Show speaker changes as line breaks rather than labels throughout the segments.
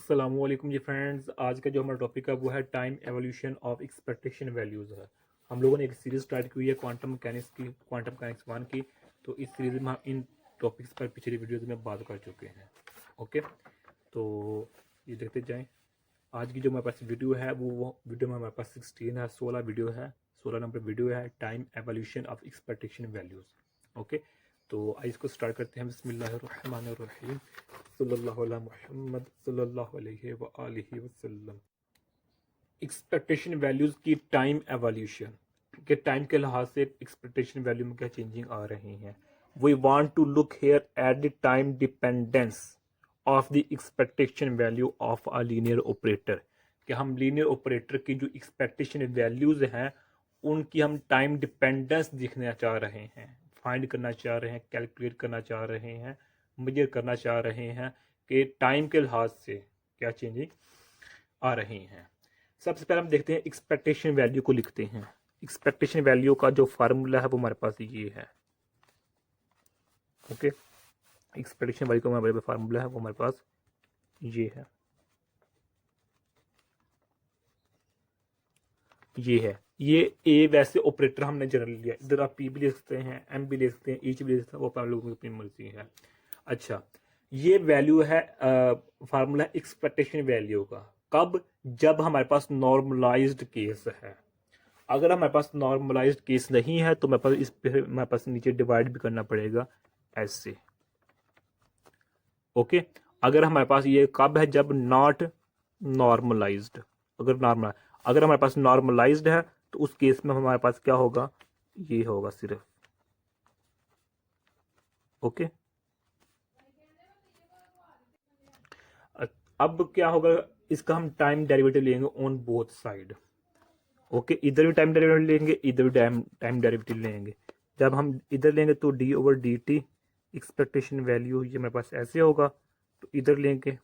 अस्सलामुअलैकुम जी फ्रेंड्स। आज का जो हमारा टॉपिक है वो है time evolution of expectation values है। हम लोगों ने एक सीरीज स्टार्ट की हुई है क्वांटम मैकेनिक्स की, क्वांटम मैकेनिक्स 1 की। तो इस सीरीज में हम इन टॉपिक्स पर पिछली वीडियोज़ में बात कर चुके हैं। ओके, तो ये देखते जाएं। आज की जो हमारे पास वीडियो है वो वीडियो में हमारे पास 16 है, 16 वीडियो है, 16 नंबर वीडियो है time evolution of expectation values. Okay, तो आइए इसको स्टार्ट करते हैं। बिस्मिल्लाहिर्रहमानिर्रहीम, सल्लल्लाहु अला मुहम्मद सल्लल्लाहु अलैहि व आलिहि वसल्लम। एक्सपेक्टेशन वैल्यूज़ की टाइम एवोल्यूशन के टाइम के लिहाज से एक्सपेक्टेशन वैल्यू में क्या चेंजिंग आ रही हैं। We want to look here at the time dependence of the expectation value of a linear operator. कि हम लीनियर ऑपरेटर की जो एक्सपेक्टेशन वैल्यूज़ हैं उनकी हम टाइम डिपेंडेंस देखना चाह रहे हैं, फाइंड करना चाह रहे हैं, कैलकुलेट करना चाह रहे हैं, मेजर करना चाह रहे हैं कि टाइम के लिहाज से क्या चेंजिंग आ रही हैं। सबसे पहले हम देखते हैं एक्सपेक्टेशन वैल्यू को लिखते हैं। एक्सपेक्टेशन वैल्यू का जो फार्मूला है वो हमारे पास ये है। ओके, एक्सपेक्टेशन वैल्यू का हमारे फार्मूला है वो हमारे पास ये है, ये है। ये ए वैसे ऑपरेटर हमने जनरल लिया, इधर आप पी भी ले सकते हैं, एम भी ले सकते हैं, ईच भी ले सकते हैं, वो आप लोगों की अपनी मर्जी है। अच्छा, ये वैल्यू है फार्मूला एक्सपेक्टेशन वैल्यू का। कब? जब हमारे पास नॉर्मलाइज्ड केस है। अगर हमारे पास नॉर्मलाइज्ड केस नहीं है तो मेरे पास इस पे हमारे पास नीचे डिवाइड भी करना पड़ेगा ऐसे। ओके, अगर हमारे पास ये कब है? जब नॉट नॉर्मलाइज्ड। अगर हमारे पास नॉर्मलाइज्ड है तो उस केस में हमारे पास क्या होगा? ये होगा सिर्फ। ओके, अब क्या होगा? इसका हम टाइम डेरिवेटिव लेंगे ऑन बोथ साइड। ओके, इधर भी टाइम डेरिवेटिव लेंगे, इधर भी टाइम डेरिवेटिव लेंगे। जब हम इधर लेंगे तो D over D T expectation value ये हमारे पास ऐसे होगा, तो इधर लेंगे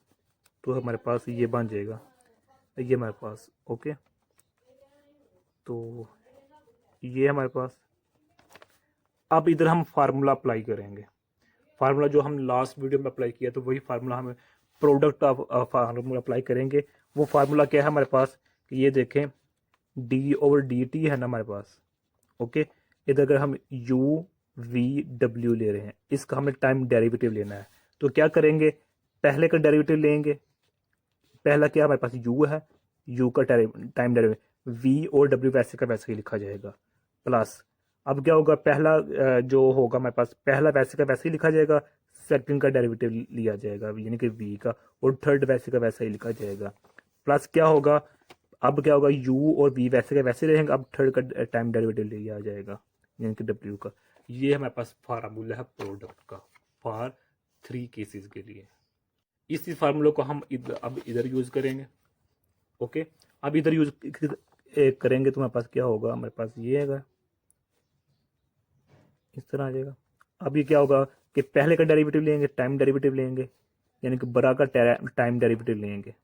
तो हमारे पास ये बन जाएगा, ये हमारे पास। ओके, तो ये हमारे पास। अब इधर हम फार्मूला अप्लाई करेंगे। फार्मूला जो हम लास्ट वीडियो में अप्लाई किया तो वही फार्मूला हमें प्रोडक्ट ऑफ फार्मूला अप्लाई करेंगे। वो फार्मूला क्या है हमारे पास कि ये देखें, डी ओवर डी टी है ना हमारे पास। ओके, इधर अगर हम यू वी डब्ल्यू ले रहे हैं, इसका हमें टाइम डेरिवेटिव लेना है। तो क्या करेंगे? पहले का डेरिवेटिव लेंगे। पहला क्या हमारे पास? यू है, यू का टाइम डेरिवेटिव वी और डब्ल्यू वैसे का वैसे ही लिखा जाएगा, प्लस अब क्या होगा? पहला जो होगा हमारे पास, पहला वैसे का वैसे ही लिखा जाएगा, सेकंड का डेरिवेटिव लिया जाएगा यानी कि वी का, और थर्ड वैसे का वैसा ही लिखा जाएगा। प्लस क्या होगा? अब क्या होगा? यू और वी वैसे का वैसे रहेंगे, अब थर्ड का टाइम डेरिवेटिव लिया जाएगा यानी कि डब्ल्यू का। ये हमारे पास फार्मूला है प्रोडक्ट का फॉर 3 केसेस के लिए। इसी फार्मूले को हम अब इधर यूज करेंगे। ओके, अब इधर यूज करेंगे तो हमारे पास क्या होगा? हमारे पास ये है, इस तरह आ जाएगा। अब ये क्या होगा कि पहले का डेरिवेटिव लेंगे, टाइम डेरिवेटिव लेंगे, यानी कि बड़ा का टाइम डेरिवेटिव लेंगे,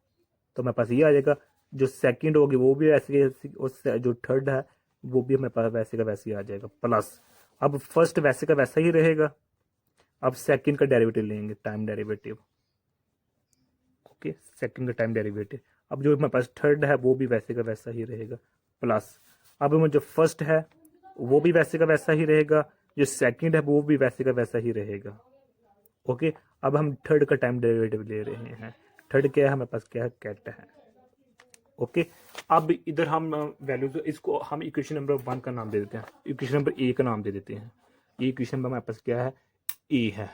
तो हमारे पास ये आ जाएगा। जो सेकंड होगी वो भी वैसे, और जो थर्ड है वो भी हमारे पास वैसे का वैसे ही आ जाएगा, प्लस अब फर्स्ट वैसे का वैसा ही रहेगा, अब सेकंड का डेरिवेटिव लेंगे, टाइम डेरिवेटिव। ओके, सेकंड का टाइम डेरिवेटिव। अब जो हमारे पास थर्ड है वो भी वैसे का वैसा ही रहेगा, प्लस अब जो फर्स्ट है वो भी वैसे का वैसा ही रहेगा, जो सेकंड है वो भी वैसे का वैसा ही रहेगा। ओके, अब हम थर्ड का टाइम डेरिवेटिव ले रहे हैं। थर्ड क्या है हमारे पास? क्या है? कैट है। ओके, अब इधर हम वैल्यूज, इसको हम इक्वेशन नंबर 1 का नाम दे देते हैं, इक्वेशन नंबर ए का नाम दे देते हैं। ये इक्वेशन नंबर हमारे पास क्या है? ए है।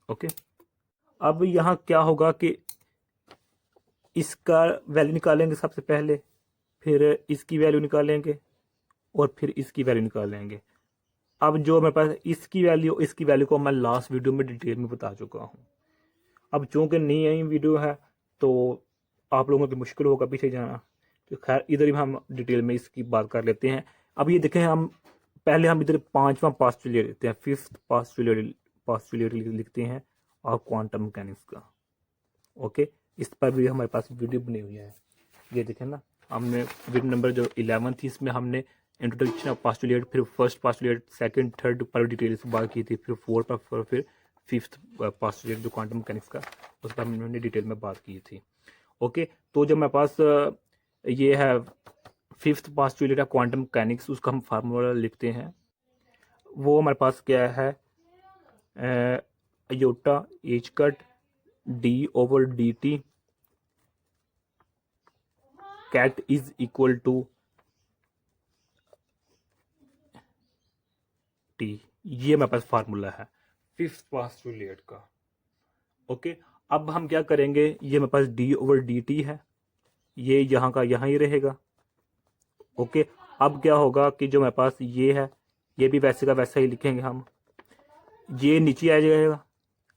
ओके, अब यहाँ क्या होगा कि इसका वैल्यू निकालेंगे सबसे पहले, फिर इसकी वैल्यू निकालेंगे, और फिर इसकी वैल्यू निकालेंगे। अब जो मेरे पास इसकी वैल्यू को मैं लास्ट वीडियो में डिटेल में बता चुका हूँ। अब चूंकि नई वीडियो है तो आप लोगों की मुश्किल होगा पीछे जाना, तो खैर इधर ही हम डिटेल में इसकी बात कर लेते हैं। अब ये देखें, हम पहले हम इधर 5वां पास्टुलेट लेते हैं, 5th पास्टुलेट लिखते हैं और क्वांटम मैकेनिक्स का। ओके, इस पर भी हमारे पास वीडियो बनी हुई है। ये देखें ना, हमने वीडियो नंबर जो 11 थी इसमें हमने इंट्रोडक्शन ऑफ पास्टुलेट, फिर फर्स्ट पास्टुलेट, सेकंड थर्ड पर डिटेल से बात की थी, फिर फोर्थ पर, फिर 5th पास्टुलेट जो क्वांटम मैकेनिक्स का, उस पर हमने डिटेल में बात की थी। ओके, तो जब मेरे पास ये है fifth postulate of quantum mechanics, उसका हम फार्मूला लिखते हैं। वो हमारे पास क्या है, iota H cut D over D T ket is equal to T. ये मेरे पास फार्मूला है फिफ्थ पोस्टुलेट का। ओके, अब हम क्या करेंगे, ये मेरे पास डी ओवर डी टी है, ये यहाँ का यहाँ ही रहेगा। ओके, अब क्या होगा कि जो मेरे पास ये है, ये भी वैसे का वैसा ही लिखेंगे हम। ये नीचे आ जाएगा,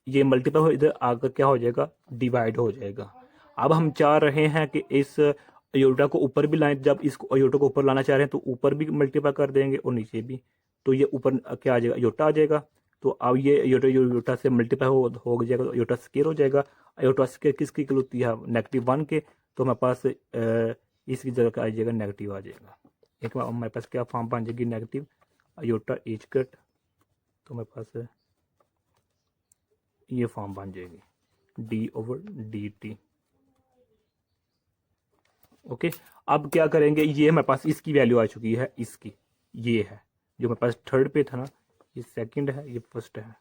ये मल्टीपल हो, इधर आकर क्या हो जाएगा, डिवाइड हो जाएगा। अब हम चाह रहे हैं कि इस अयोटा को ऊपर भी लाएं, जब इसको अयोटा को ऊपर लाना चाह रहे हैं तो ऊपर भी मल्टीप्लाई कर देंगे और नीचे भी, तो ये ऊपर क्या आ जाएगा, अयोटा आ जाएगा। तो अब ये अयोटा से मल्टीप्लाई हो जाएगा, तो अयोटा स्केयर हो जाएगा। अयोटा स्केयर किसकी इक्वल होती है, -1 के, तो हमारे पास इसकी जगह क्या आ जाएगा, नेगेटिव आ जाएगा। एक बार हमारे पास क्या फॉर्म बन जाएगी, नेगेटिव अयोटा एच कट, तो हमारे पास ये फॉर्म बन जाएगी D over D T. Okay, अब क्या करेंगे, ये हमारे पास इसकी वैल्यू आ चुकी है, इसकी ये है जो हमारे पास थर्ड पे था ना, ये सेकंड है, ये फर्स्ट है।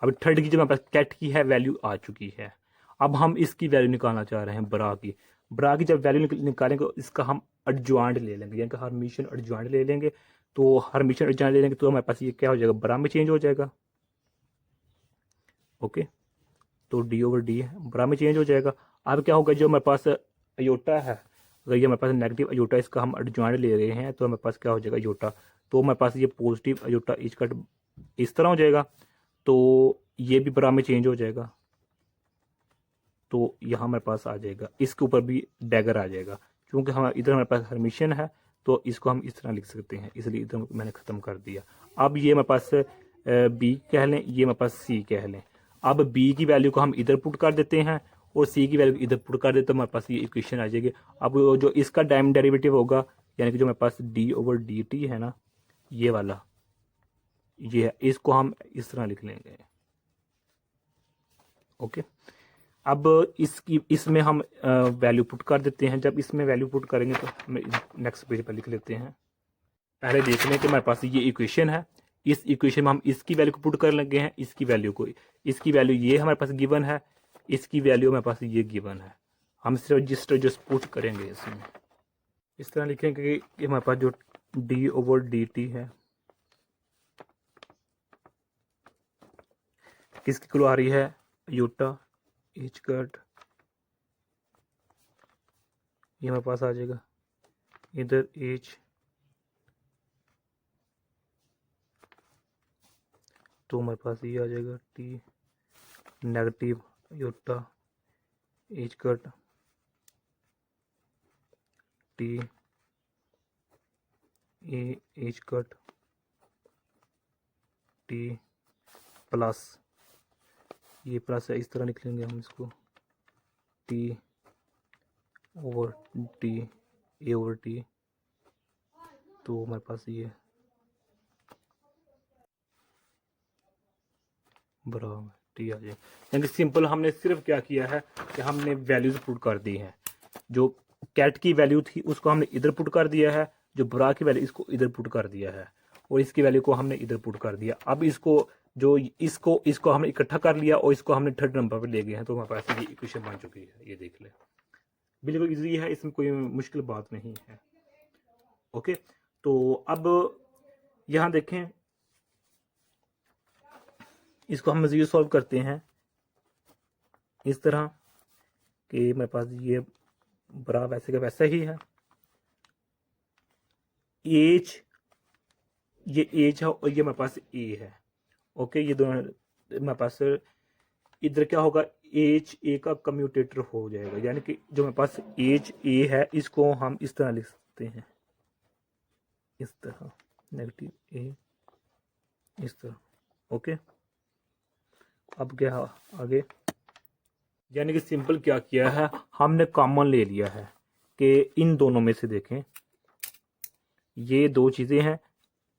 अब थर्ड की जो हमारे पास कैट की है वैल्यू आ चुकी है। अब हम इसकी वैल्यू निकालना चाह रहे हैं ब्रा की। ब्रा की जब वैल्यू निकालेंगे इसका हम एडजॉइंट ले लेंगे, यानी कि हर्मिशियन एडजॉइंट ले लेंगे। तो हर्मिशियन एडजॉइंट ले लेंगे तो हमारे पास ये क्या हो जाएगा, ब्रा में चेंज हो जाएगा। ओके, तो डी ओवर डी है, ब्रा में चेंज हो जाएगा। अब क्या होगा, जो हमारे पास अयोटा है, अगर ये हमारे पास नेगेटिव अयोटा इसका हम एडजॉइंट ले रहे हैं तो हमारे पास क्या हो जाएगा, अयोटा, तो हमारे पास ये पॉजिटिव अयोटा इसका इस तरह हो जाएगा, तो ये भी ब्रा में चेंज हो जाएगा। तो यहाँ हमारे पास आ जाएगा, इसके ऊपर भी डैगर आ जाएगा, क्योंकि हम इधर हमारे पास हर्मिशियन है तो इसको हम इस तरह लिख सकते हैं, इसलिए इधर मैंने ख़त्म कर दिया। अब ये हमारे पास बी कह लें, ये हमारे पास सी कह लें। अब बी की वैल्यू को हम इधर पुट कर देते हैं और सी की वैल्यू इधर पुट कर देते हैं, तो हमारे पास ये इक्वेशन आ जाएगी। अब जो इसका टाइम डेरिवेटिव होगा, यानी कि जो हमारे पास डी ओवर डी टी है ना, ये वाला, ये है, इसको हम इस तरह लिख लेंगे। ओके, अब इसमें हम वैल्यू पुट कर देते हैं। जब इसमें वैल्यू पुट करेंगे तो हम नेक्स्ट पेज पर लिख लेते हैं। पहले देख लें कि हमारे पास ये इक्वेशन है, इस इक्वेशन में हम इसकी वैल्यू को पुट कर लगे हैं, इसकी वैल्यू को, इसकी वैल्यू ये हमारे पास गिवन है, इसकी वैल्यू हमारे पास ये गिवन है। हम सिर्फ रजिस्टर जो पुट करेंगे इसमें, इस तरह लिखेंगे कि हमारे पास जो डी ओवर डी टी है किसकी इक्वल आ रही है, अयोटा एच कट, ये हमारे पास आ जाएगा, इधर एच, तो हमारे पास ये आ जाएगा T negative iota H cut T A H cut T plus, ये प्लस है, इस तरह निकलेंगे हम इसको, T over T A over T, तो हमारे पास ये बराबर टी आ जाए। यानी सिंपल हमने सिर्फ क्या किया है कि हमने वैल्यूज पुट कर दी हैं। जो कैट की वैल्यू थी उसको हमने इधर पुट कर दिया है, जो ब्रा की वैल्यू इसको इधर पुट कर दिया है, और इसकी वैल्यू को हमने इधर पुट कर दिया। अब इसको जो इसको हमने इकट्ठा कर लिया और इसको हमने थर्ड नंबर पे ले गए हैं, तो हमारे पास ये इक्वेशन बन चुकी है। ये देख ले, बिल्कुल इजी है, इसमें कोई मुश्किल बात नहीं है। ओके, तो अब यहाँ देखें, इसको हम मजीद सॉल्व करते हैं इस तरह कि मेरे पास ये बरा वैसे का वैसा ही है, एच, ये एच है और ये मेरे पास ए है। ओके, ये दोनों मेरे पास इधर क्या होगा, एच ए का कम्यूटेटर हो जाएगा, यानी कि जो मेरे पास एच ए है इसको हम इस तरह लिख सकते हैं, इस तरह नेगेटिव ए, इस तरह। ओके, अब क्या आगे, यानी कि सिंपल क्या किया है, हमने कॉमन ले लिया है कि इन दोनों में से देखें, ये दो चीज़ें हैं,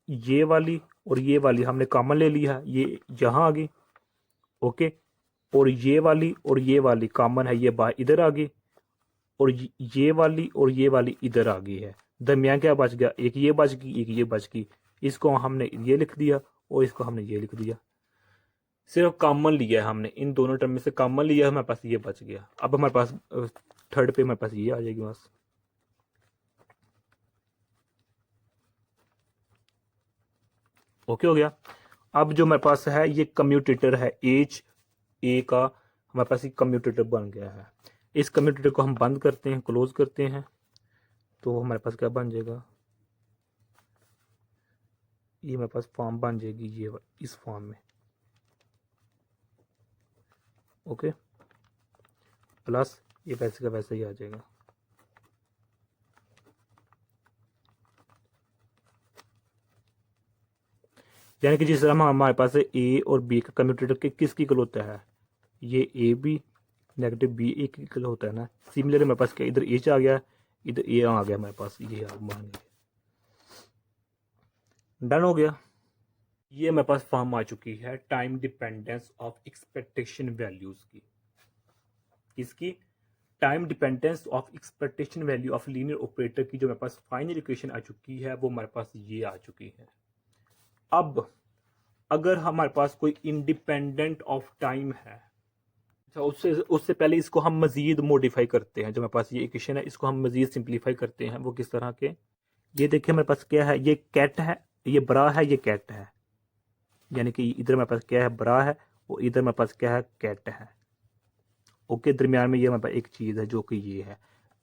ये वाली और ये वाली हमने कॉमन ले लिया है, ये यहाँ आ गई। ओके, और ये वाली और ये वाली कॉमन है, ये बाहर इधर आ गई, और ये वाली इधर आ गई है। दरमियान क्या बच गया, एक ये बच गई, एक ये बच गई। इसको हमने ये लिख दिया और इसको हमने ये लिख दिया, सिर्फ कॉमन लिया है हमने, इन दोनों टर्म में से कॉमन लिया है, हमारे पास ये बच गया। अब हमारे पास थर्ड पे हमारे पास ये आ जाएगी बस। ओके हो गया। अब जो हमारे पास है ये कम्यूटेटर है, एच ए का हमारे पास ये कम्यूटेटर बन गया है। इस कम्यूटेटर को हम बंद करते हैं, क्लोज करते हैं, तो हमारे पास क्या बन जाएगा, ये हमारे पास फॉर्म बन जाएगी ये इस फॉर्म में। ओके, प्लस ये वैसे का वैसे ही आ जाएगा। यानी कि जिस तरह हमारे पास ए और बी का कम्यूटेटर के किसकी इक्वल होता है, ये ए बी नेगेटिव बी ए की इक्वल होता है ना। सिमिलरली हमारे पास क्या, इधर एच आ गया, इधर ए आ गया, हमारे पास ये मान गया। डन हो गया। ये हमारे पास फॉर्म आ चुकी है time dependence of expectation values की। इसकी time dependence of expectation value of linear operator की जो हमारे पास फाइनल इक्वेशन आ चुकी है, वो हमारे पास ये आ चुकी है। अब अगर हमारे पास कोई इंडिपेंडेंट ऑफ टाइम है, अच्छा उससे उससे पहले इसको हम मजीद मॉडिफाई करते हैं। जो हमारे पास ये इक्वेशन है इसको हम मजीद सिंप्लीफाई करते हैं। वो किस तरह के, ये देखिए हमारे पास क्या है, ये कैट है, ये बरा है, ये कैट है। यानी कि इधर हमारे पास क्या है, बरा है, और इधर हमारे पास क्या है, कैट है। ओके, दरमियान में ये हमारे पास एक चीज़ है जो कि ये है,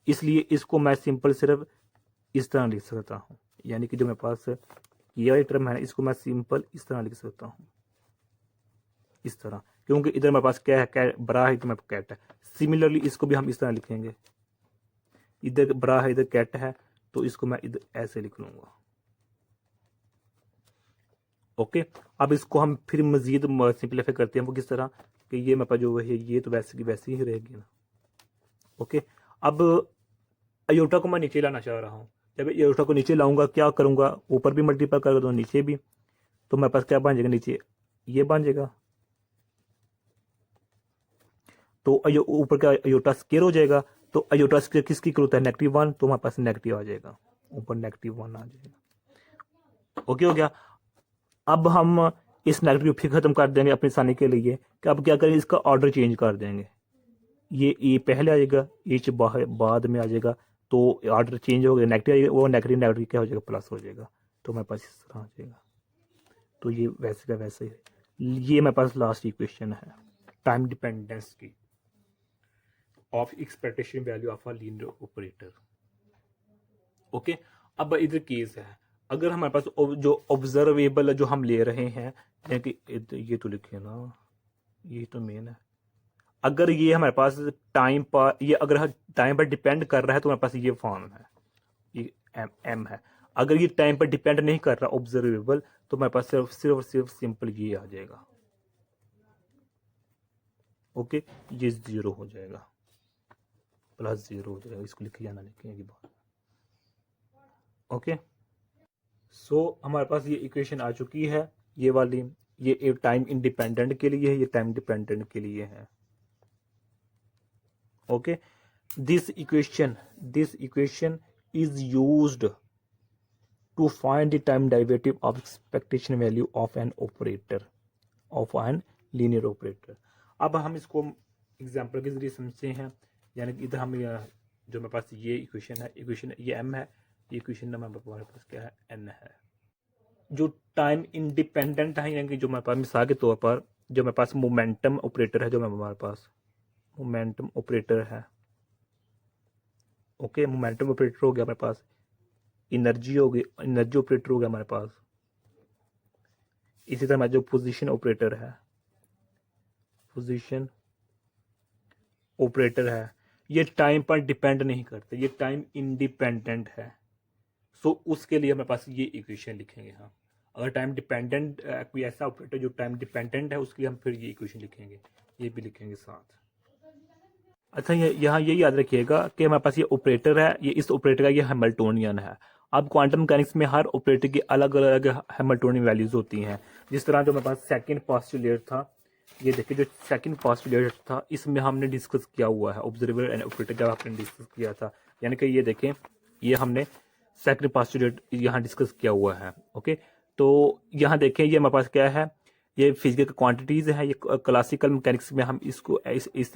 इसलिए इसको मैं सिंपल सिर्फ इस तरह लिख सकता हूँ। यानी कि जो मेरे पास ये वाली टर्म है ना, इसको मैं सिंपल इस तरह लिख सकता हूँ, इस तरह, क्योंकि इधर मेरे पास क्या है, कैट बरा है, इधर मेरे पास कैट है। सिमिलरली इसको भी हम इस तरह लिखेंगे, इधर बरा है, इधर कैट है, तो इसको मैं इधर ऐसे लिख लूंगा। ओके, अब इसको हम फिर मजीद सिंप्लीफाई करते हैं। वो किस तरह कि ये मेरे पास जो है ये तो वैसे की वैसे ही रहेगी ना। ओके, अब अयोटा को मैं नीचे लाना चाह रहा हूँ। जब अयोटा को नीचे लाऊंगा क्या करूंगा, ऊपर भी मल्टीप्लाई कर दूँ नीचे भी, तो मेरे पास क्या बन जाएगा, नीचे ये बन जाएगा। तो ऊपर का अयोटा स्केयर हो जाएगा, तो अयोटा स्केयर किसकी इक्वल होता है, -1, तो हमारे पास नेगेटिव आ जाएगा, ऊपर -1 आ जाएगा। ओके हो गया। अब हम इस नेगेटिव फिर खत्म कर देंगे अपनी आसानी के लिए कि अब क्या करेंगे, इसका ऑर्डर चेंज कर देंगे। ये ए पहले आ जाएगा, एच बाद में आ जाएगा, तो ऑर्डर चेंज हो गया, नेगेटिव आ जाएगा, वो नेगेटिव नेगेटिव क्या हो जाएगा, प्लस हो जाएगा। तो मेरे पास इस तरह आ जाएगा। तो ये वैसे का वैसे ही, ये मेरे पास लास्ट इक्वेशन है टाइम डिपेंडेंस की of expectation value of a linear operator. Okay, अब इधर केस है, अगर हमारे पास जो ऑब्जर्वेबल जो हम ले रहे हैं, कि ये तो लिखे ना, ये तो मेन है। अगर ये हमारे पास टाइम पर, ये अगर टाइम पर डिपेंड कर रहा है तो हमारे पास ये फॉर्म है, ये एम है। अगर ये टाइम पर डिपेंड नहीं कर रहा ऑब्जर्वेबल, तो हमारे पास सिर्फ सिंपल ये आ जाएगा। ओके, ये 0 हो जाएगा, +0 हो जाएगा, इसको लिखे जाना लिखेंगे बात। ओके, सो हमारे पास ये इक्वेशन आ चुकी है, ये वाली, ये टाइम इंडिपेंडेंट के लिए है, ये टाइम डिपेंडेंट के लिए है। Okay, this equation is used to find the time derivative of expectation value of an operator, of an linear operator। अब हम इसको एग्जांपल के जरिए समझते हैं। यानी कि इधर हम जो मेरे पास ये इक्वेशन है, इक्वेशन ये m है, ये इक्वेशन हमारे पास क्या है, n है। जो टाइम इंडिपेंडेंट है, यानी कि जो मेरे पास मिसाल के तौर पर जो मेरे पास मोमेंटम ऑपरेटर है, जो हमारे पास मोमेंटम ऑपरेटर है। ओके, मोमेंटम ऑपरेटर हो गया हमारे पास, एनर्जी हो गई, एनर्जी ऑपरेटर हो गया हमारे पास। इसी तरह जो पोजीशन ऑपरेटर है, पोजीशन ऑपरेटर है, ये टाइम पर डिपेंड नहीं करते, ये टाइम इंडिपेंडेंट है। सो उसके लिए हमारे पास ये इक्वेशन लिखेंगे हम। अगर टाइम डिपेंडेंट कोई ऐसा ऑपरेटर जो टाइम डिपेंडेंट है, उसके लिए हम फिर ये इक्वेशन लिखेंगे, ये भी लिखेंगे साथ। अच्छा, यहाँ ये याद रखिएगा कि हमारे पास ये ऑपरेटर है, ये इस ऑपरेटर का ये हैमिल्टोनियन है। अब क्वांटम मैकेनिक्स में हर ऑपरेटर की अलग अलग हैमिल्टोनियन वैल्यूज होती हैं। जिस तरह जो हमारे पास सेकंड पोस्टुलेट था ये देखिए जो सेकंड पोस्टुलेट था इसमें हमने डिस्कस किया हुआ है ऑब्जर्वर एंड ऑपरेटर, जब आपने डिस्कस किया था, यानी कि ये देखें ये हमने सेकंड पोस्टुलेट यहाँ डिस्कस किया हुआ है। ओके, तो यहाँ देखें ये हमारे पास क्या है, ये फिजिकल क्वांटिटीज है। ये क्लासिकल मैकेनिक्स में हम इसको इस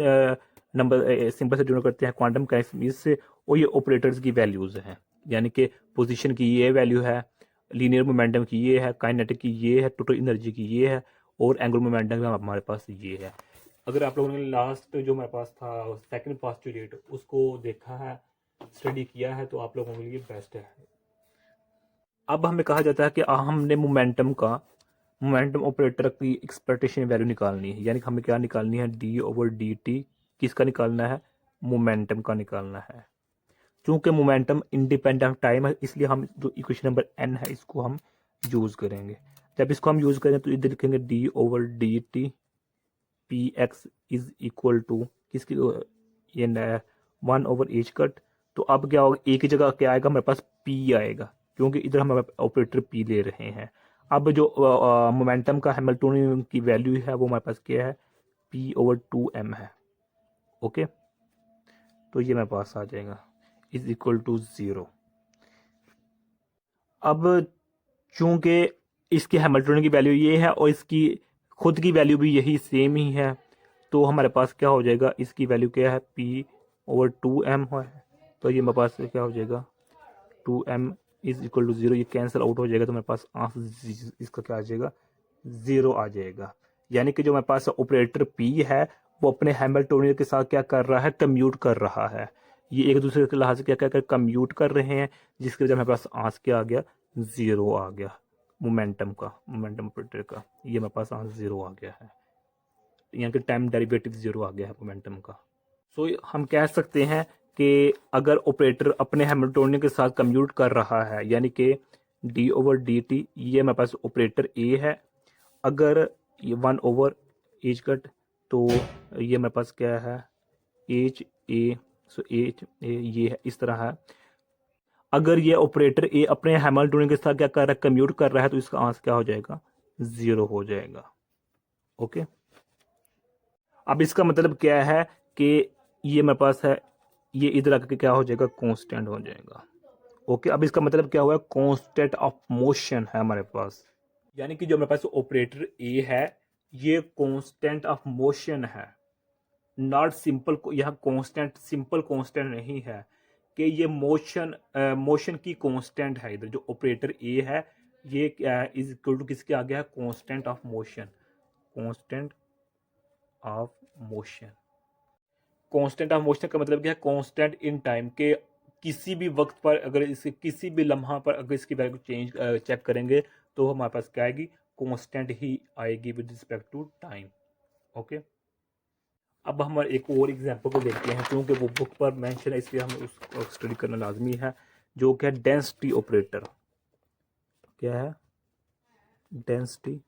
नंबर सिंबल से डिनोट करते हैं क्वांटम मैकेनिक्स में इससे, और ये ऑपरेटर्स की वैल्यूज हैं, यानी कि पोजीशन की ये वैल्यू है, लीनियर मोमेंटम की ये है, काइनेटिक की ये है, टोटल एनर्जी की ये है, और एंगुलर मोमेंटम का हमारे पास ये है। अगर आप लोगों ने लास्ट जो हमारे पास था सेकंड पोस्टुलेट उसको देखा है, स्टडी किया है, तो आप लोगों के लिए बेस्ट है। अब हमें कहा जाता है कि हमने मोमेंटम ऑपरेटर की एक्सपेक्टेशन वैल्यू निकालनी है, यानी कि हमें क्या निकालनी है, d/dt किसका निकालना है, मोमेंटम का निकालना है। चूंकि मोमेंटम इंडिपेंडेंट ऑफ टाइम है इसलिए हम जो इक्वेशन नंबर n है इसको हम यूज करेंगे। जब इसको हम यूज करें तो इधर लिखेंगे d/dt px is equal to किसकी, ये 1/h कट। तो अब क्या होगा, एक ही जगह क्या आएगा हमारे पास p आएगा, क्योंकि इधर हम ऑपरेटर p ले रहे हैं। अब जो मोमेंटम का हैमिल्टोनियन की वैल्यू है वो हमारे पास क्या है, p/2m है। ओके, तो ये मेरे पास आ जाएगा इज इक्वल टू 0। अब चूंकि इसकी हैमिल्टोनियन की वैल्यू ये है और इसकी खुद की वैल्यू भी यही सेम ही है, तो हमारे पास क्या हो जाएगा, इसकी वैल्यू क्या है, p/2m है। तो ये मेरे पास क्या हो जाएगा, 2m इज इक्वल टू 0। ये कैंसिल आउट हो जाएगा तो मेरे पास आंसर इसका क्या आ जाएगा, 0 आ जाएगा। यानी कि जो मेरे पास ऑपरेटर p है वो अपने हैमिल्टोनियन के साथ क्या कर रहा है, कम्यूट कर रहा है। ये एक दूसरे के लिहाज से क्या क्या कर कम्यूट कर रहे हैं, जिसकी वजह मेरे पास आंसर क्या आ गया, 0 आ गया। मोमेंटम ऑपरेटर का ये मेरे पास आंसर 0 आ गया है, यहाँ के टाइम डेरिवेटिव 0 आ गया है मोमेंटम का। सो हम कह सकते हैं कि अगर ऑपरेटर अपने हैमिल्टोनियन के साथ कम्यूट कर रहा है, यानी कि d/dt ये मेरे पास ऑपरेटर a है, अगर ये 1/h कट, तो ये मेरे पास क्या है, h a, so h a ये है, इस तरह है। अगर ये ऑपरेटर ए अपने हैमिल्टोनियन के साथ क्या कर रहा है, कम्यूट कर रहा है, तो इसका आंसर क्या हो जाएगा, 0 हो जाएगा। ओके, अब इसका मतलब क्या है कि ये मेरे पास है, ये इधर आकर क्या हो जाएगा, कांस्टेंट हो जाएगा। ओके, अब इसका मतलब क्या हुआ, कांस्टेंट ऑफ मोशन है हमारे पास, यानी कि जो मेरे पास ऑपरेटर ए है ये कांस्टेंट ऑफ मोशन है, नॉट सिंपल। यहाँ कांस्टेंट सिंपल कांस्टेंट नहीं है कि ये मोशन की कांस्टेंट है। इधर जो ऑपरेटर ए है ये इज इक्वल टू किसके आ गया है, constant of motion. Constant of motion, constant of motion का मतलब क्या है, कांस्टेंट इन टाइम के किसी भी वक्त पर अगर इसे किसी भी लम्हा पर अगर इसकी वैल्यू चेंज चेक करेंगे तो हमारे पास क्या आएगी, कांस्टेंट ही आएगी with respect to time. Okay, अब हम एक और एग्जांपल को देखते हैं, क्योंकि वो बुक पर मेंशन है इसलिए हमें उसको स्टडी करना लाजमी है, जो क्या है डेंसिटी ऑपरेटर। क्या है, डेंसिटी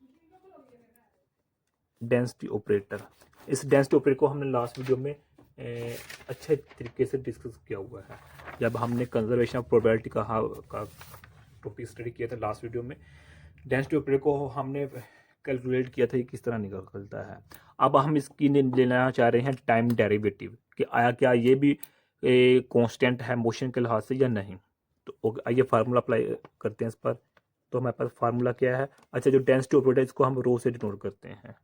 ऑपरेटर। इस डेंसिटी ऑपरेटर को हमने लास्ट वीडियो में अच्छे तरीके से डिस्कस किया हुआ है, जब हमने कंजर्वेशन ऑफ प्रोबेबिलिटी का टॉपिक स्टडी किया था लास्ट वीडियो में। डेंसिटी ऑपरेटर को हमने कैलकुलेट किया था ये किस तरह निकलता है। अब हम इसकी लेना चाह रहे हैं टाइम डेरिवेटिव, कि आया क्या ये भी कांस्टेंट है मोशन के लिहाज से या नहीं। तो आइए फार्मूला अप्लाई करते हैं इस पर। तो हमारे पास फार्मूला क्या है, अच्छा जो डेंसिटी ऑपरेटर है इसको हम रो से डिनोट करते हैं।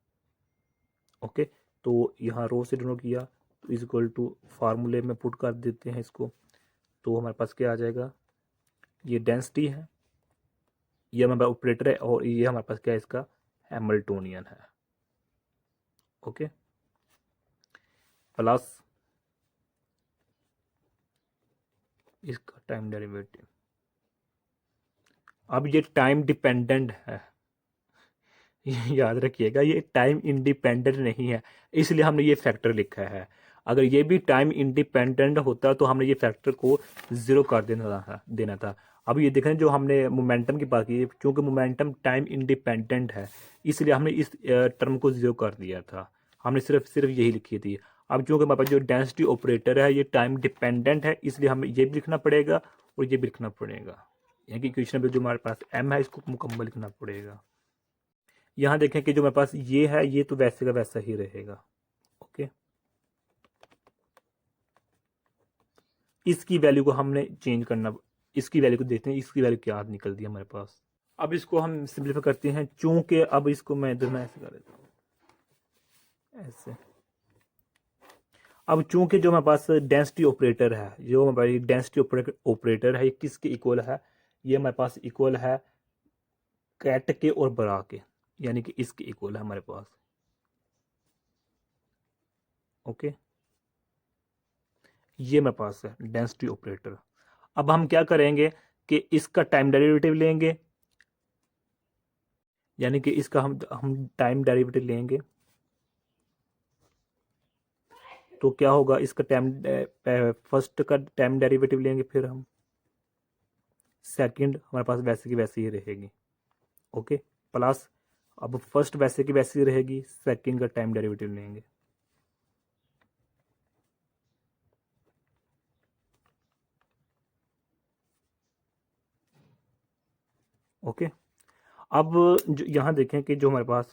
ओके, तो यहाँ रो से डिनोट किया तो इज इक्वल टू फार्मूले में पुट कर देते हैं इसको, तो हमारे पास क्या आ जाएगा, ये डेंसिटी है, ये हमारा ऑपरेटर है, और ये हमारे पास क्या है, इसका हैमिल्टोनियन है। ओके, प्लस इसका टाइम डेरिवेटिव। अब ये टाइम डिपेंडेंट है, याद रखिएगा ये टाइम इंडिपेंडेंट नहीं है, इसलिए हमने ये फैक्टर लिखा है। अगर ये भी टाइम इंडिपेंडेंट होता तो हमने ये फैक्टर को 0 कर देना था। अब ये देखें जो हमने मोमेंटम की बात की, क्योंकि मोमेंटम टाइम इंडिपेंडेंट है इसलिए हमने इस टर्म को 0 कर दिया था, हमने सिर्फ यही लिखी थी। अब चूँकि हमारे पास जो डेंसिटी ऑपरेटर है ये टाइम डिपेंडेंट है, इसलिए हमें ये भी लिखना पड़ेगा और ये भी लिखना पड़ेगा। यहाँ की इक्वेशन में जो हमारे पास m है इसको मुकम्मल लिखना पड़ेगा। यहाँ देखें कि जो मेरे पास ये है ये तो वैसे का वैसा ही रहेगा। ओके, इसकी वैल्यू को हमने चेंज करना, इसकी वैल्यू को देखते हैं इसकी वैल्यू क्या निकलती है हमारे पास। अब इसको हम सिंप्लीफाई करते हैं, चूंकि अब इसको मैं इधर मैं ऐसे कर देता हूँ ऐसे। अब चूंकि जो हमारे पास डेंसिटी ऑपरेटर है, जो हमारी डेंसिटी ऑपरेटर है, ये किसके इक्वल है, ये हमारे पास इक्वल है कैट के और बरा के, यानी कि इसके इक्वल है हमारे पास। ओके, ये मेरे पास है डेंसिटी ऑपरेटर। अब हम क्या करेंगे कि इसका टाइम डेरिवेटिव लेंगे, यानी कि इसका हम टाइम डेरिवेटिव लेंगे, तो क्या होगा, इसका टाइम फर्स्ट का टाइम डेरिवेटिव लेंगे, फिर हम सेकंड हमारे पास वैसे की वैसे ही रहेगी। ओके, प्लस अब फर्स्ट वैसे की वैसी रहेगी, सेकंड का टाइम डेरिवेटिव लेंगे। ओके, अब जो यहाँ देखें कि जो हमारे पास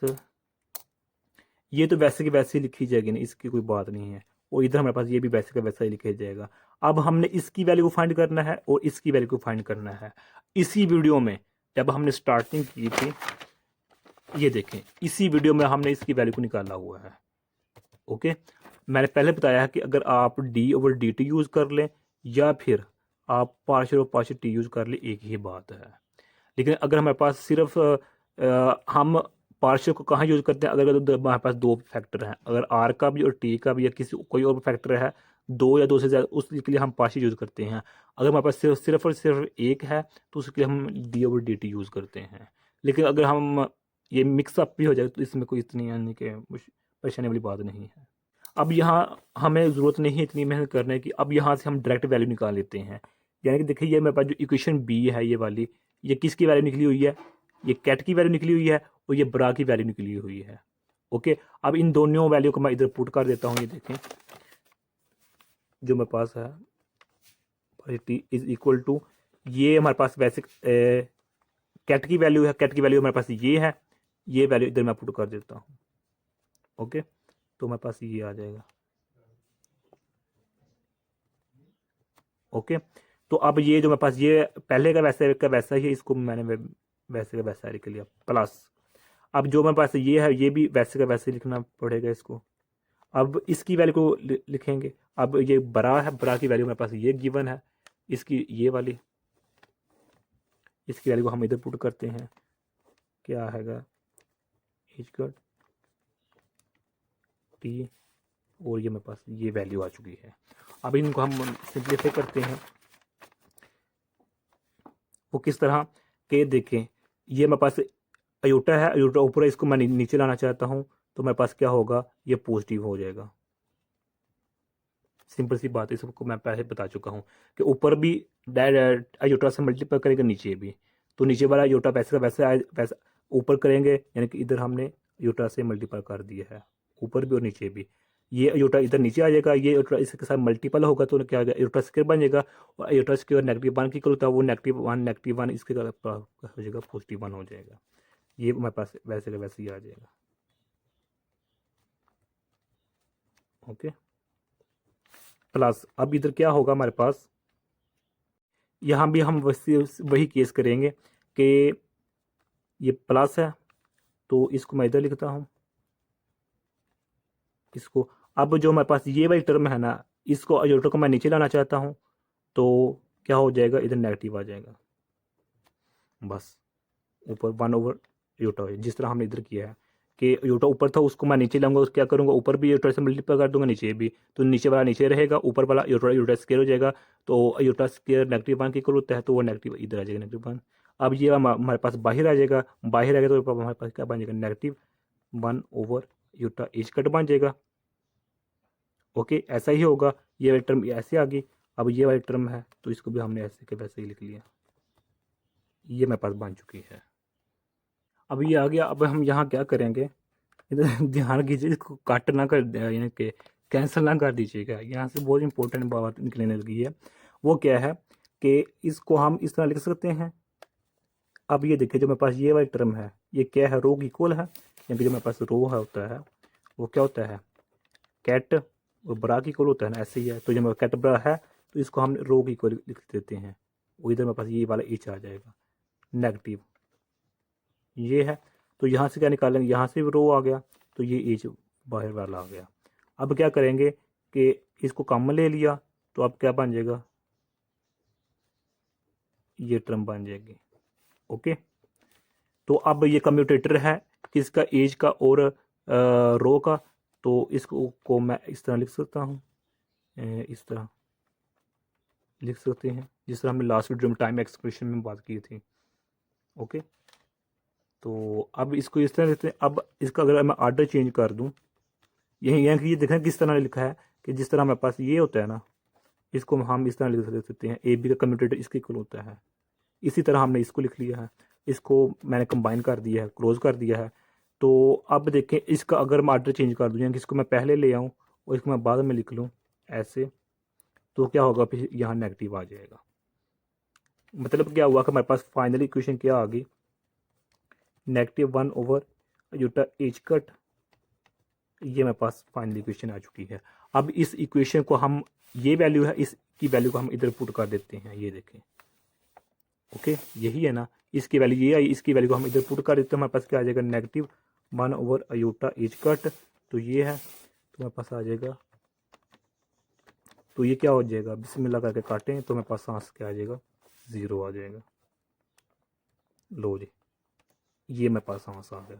ये तो वैसे की वैसे ही लिखी जाएगी ना, इसकी कोई बात नहीं है, और इधर हमारे पास ये भी वैसे का वैसा ही लिखा जाएगा। अब हमने इसकी वैल्यू को फाइंड करना है और इसकी वैल्यू को फाइंड करना है। इसी वीडियो में जब हमने स्टार्टिंग की थी, ये देखें इसी वीडियो में हमने इसकी वैल्यू को निकाला हुआ है। ओके, मैंने पहले बताया है कि अगर आप D over D T use कर लें या फिर आप पार्शियल और पार्शियल टी यूज़ कर लें, एक ही बात है। लेकिन अगर हमारे पास सिर्फ हम पार्शियल को कहाँ यूज़ करते हैं, अगर हमारे पास दो फैक्टर हैं, अगर आर का भी और टी का भी या किसी कोई और फैक्टर है, दो या दो से ज़्यादा, उसके लिए हम पार्शियल यूज़ करते हैं। अगर हमारे पास सिर्फ और सिर्फ एक है तो उसके लिए हम D over D T use करते हैं। लेकिन अगर हम ये मिक्सअप भी हो जाए तो इसमें कोई इतनी यानी कि परेशानी वाली बात नहीं है। अब यहाँ हमें ज़रूरत नहीं है इतनी मेहनत करने की, अब यहाँ से हम डायरेक्ट वैल्यू निकाल लेते हैं। यानी कि देखिए ये मेरे पास जो इक्वेशन बी है ये वाली, ये किसकी वैल्यू निकली हुई है, ये कैट की वैल्यू निकली हुई है और ये ब्रा की वैल्यू निकली हुई है। ओके, अब इन दोनों वैल्यू को मैं इधर पुट कर देता हूँ। ये देखें जो मेरे पास है इज इक्वल टू, ये हमारे पास वैसे कैट की वैल्यू है, कैट की वैल्यू हमारे पास ये है, ये वैल्यू इधर मैं पुट कर देता हूँ। ओके, तो हमारे पास ये आ जाएगा। ओके, तो अब ये जो मेरे पास ये पहले का वैसा ही है, इसको मैंने वैसे का वैसा लिख लिया प्लस। अब जो मेरे पास ये है ये भी वैसे का वैसे लिखना पड़ेगा इसको। अब इसकी वैल्यू को लिखेंगे। अब ये बड़ा है, बड़ा की वैल्यू मेरे पास ये गिवन है, इसकी ये वाली, इसकी वैल्यू को हम इधर पुट करते हैं, क्या हैगा एच का टी, और ये मेरे पास ये वैल्यू आ चुकी है। अब इनको हम सिंप्लीफाई करते हैं, वो किस तरह के देखें, ये मेरे पास अयोटा है, अयोटा ऊपर है, इसको मैं नीचे लाना चाहता हूँ, तो मेरे पास क्या होगा, ये पॉजिटिव हो जाएगा। सिंपल सी बात है, इसको मैं पहले बता चुका हूँ कि ऊपर भी अयोटा से मल्टीप्लाई करेंगे, नीचे भी, तो नीचे वाला अयोटा वैसे का वैसा ऊपर करेंगे, यानी कि इधर हमने अयोटा से मल्टीप्लाई कर दिया है, ऊपर भी और नीचे भी। ये अयोटा इधर नीचे आ जाएगा, ये अयोटा इसके साथ मल्टीपल होगा तो क्या हो जाएगा, अयोटा स्क्वायर बन जाएगा, और अयोटा स्क्वायर -1 की होता है, वो -1 इसके हो जाएगा +1 हो जाएगा। ये हमारे पास वैसे का वैसे ही आ जाएगा। ओके, प्लस अब इधर क्या होगा हमारे पास, यहाँ भी हम वही केस करेंगे कि ये प्लस है, तो इसको मैं इधर लिखता हूँ इसको। अब जो हमारे पास ये वाली टर्म है ना, इसको अयोटा को मैं नीचे लाना चाहता हूँ, तो क्या हो जाएगा, इधर नेगेटिव आ जाएगा, बस ऊपर 1 ओवर योटा हो, जिस तरह हमने इधर किया है कि योटा ऊपर था उसको मैं नीचे लाऊंगा, क्या करूंगा, ऊपर भी योटा से मल्टीप्लाई कर दूंगा, नीचे भी, तो नीचे वाला नीचे रहेगा, ऊपर वाला योटा योटा स्केयर हो जाएगा, तो योटा स्केयर -1 की इक्वल होता है, तो वो नेगेटिव इधर आ जाएगा -1। अब ये हमारे पास बाहर आ जाएगा, बाहर आ गया तो हमारे पास क्या बन जाएगा, -1 ओवर योटा एच कट बन जाएगा। ओके, ऐसा ही होगा, ये वाली टर्म ऐसे आ गई। अब ये वाली टर्म है तो इसको भी हमने ऐसे के वैसे ही लिख लिया, ये मेरे पास बन चुकी है। अब ये आ गया, अब हम यहाँ क्या करेंगे, इधर ध्यान कीजिए, इसको कट ना कर यानी कि कैंसिल ना कर दीजिएगा, यहाँ से बहुत इंपॉर्टेंट बात निकलने लगी है। वो क्या है कि इसको हम इस तरह लिख सकते हैं अब ये देखिए जो मेरे पास ये वाली टर्म है ये क्या है, रो की इक्वल है, यानी कि जो मेरे पास रो है होता है वो क्या होता है, कैट और ब्रा की इक्वल होता है ना, ऐसे ही है। तो जब मेरा कैट ब्रा है तो इसको हम रो की इक्वल लिख देते हैं, वो इधर मेरे पास ये वाला एच आ जाएगा नेगेटिव, ये है। तो यहाँ से क्या निकालेंगे, यहाँ से भी रो आ गया तो ये एच बाहर वाला आ गया। अब क्या करेंगे कि इसको कॉमन ले लिया तो अब क्या बन जाएगा, ये टर्म बन जाएगी। ओके, तो अब ये कम्यूटेटर है किसका, एज का और रो का। तो इसको को मैं इस तरह लिख सकता हूँ, इस तरह लिख सकते हैं जिस तरह हमने लास्ट वीडियो में टाइम एक्सप्रेशन में बात की थी। ओके, तो अब इसको इस तरह लिखते हैं। अब इसका अगर मैं आर्डर चेंज कर दूं, यही यहाँ ये देखें किस तरह लिखा है कि जिस तरह हमारे पास ये होता है ना, इसको हम इस तरह लिख सकते हैं, ए बी का कम्यूटेटर इसके इक्वल होता है। इसी तरह हमने इसको लिख लिया है, इसको मैंने कंबाइन कर दिया है, क्लोज कर दिया है। तो अब देखें इसका अगर मैं आर्डर चेंज कर दूँ, यानी कि इसको मैं पहले ले आऊँ और इसको मैं बाद में लिख लूँ ऐसे, तो क्या होगा, फिर यहाँ नेगेटिव आ जाएगा। मतलब क्या हुआ कि हमारे पास फाइनल इक्वेशन क्या आ गई, -1 यूटा एच कट, ये मेरे पास फाइनल इक्वेशन आ चुकी है। अब इस इक्वेशन को हम, ये वैल्यू है, इसकी वैल्यू को हम इधर पुट कर देते हैं, ये देखें। ओके, यही है ना, इसकी वैल्यू ये आई, इसकी वैल्यू को हम इधर पुट कर देते हैं, हमारे पास क्या आ जाएगा, -1 एच कट। तो ये है, तो मेरे पास आ जाएगा, तो ये क्या हो जाएगा, बिस्मिल्लाह करके काटें तो मेरे पास आंसर क्या आ जाएगा, 0 आ जाएगा। लो जी, ये मेरे पास आंसर आ गया।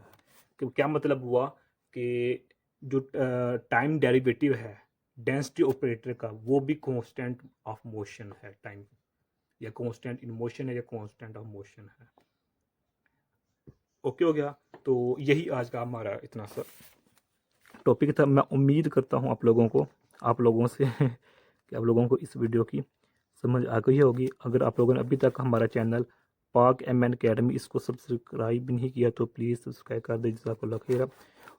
कि क्या मतलब हुआ कि जो टाइम डेरिवेटिव है डेंसिटी ऑपरेटर का, वो भी कांस्टेंट ऑफ मोशन है टाइम, या कांस्टेंट इन मोशन है, या कांस्टेंट ऑफ मोशन है। ओके हो गया। तो यही आज का हमारा इतना सा टॉपिक था। मैं उम्मीद करता हूँ आप लोगों से कि आप लोगों को इस वीडियो की समझ आ गई होगी। अगर आप लोगों ने अभी तक हमारा चैनल पाक MN अकेडमी इसको सब्सक्राइब नहीं किया तो प्लीज़ सब्सक्राइब कर दीजिए। जज़ाकल्लाह खैर।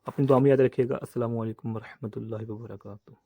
अपनी दुआ में याद रखिएगा। अस्सलामु अलैकुम वरहमतुल्लाहि वबरकातुहू।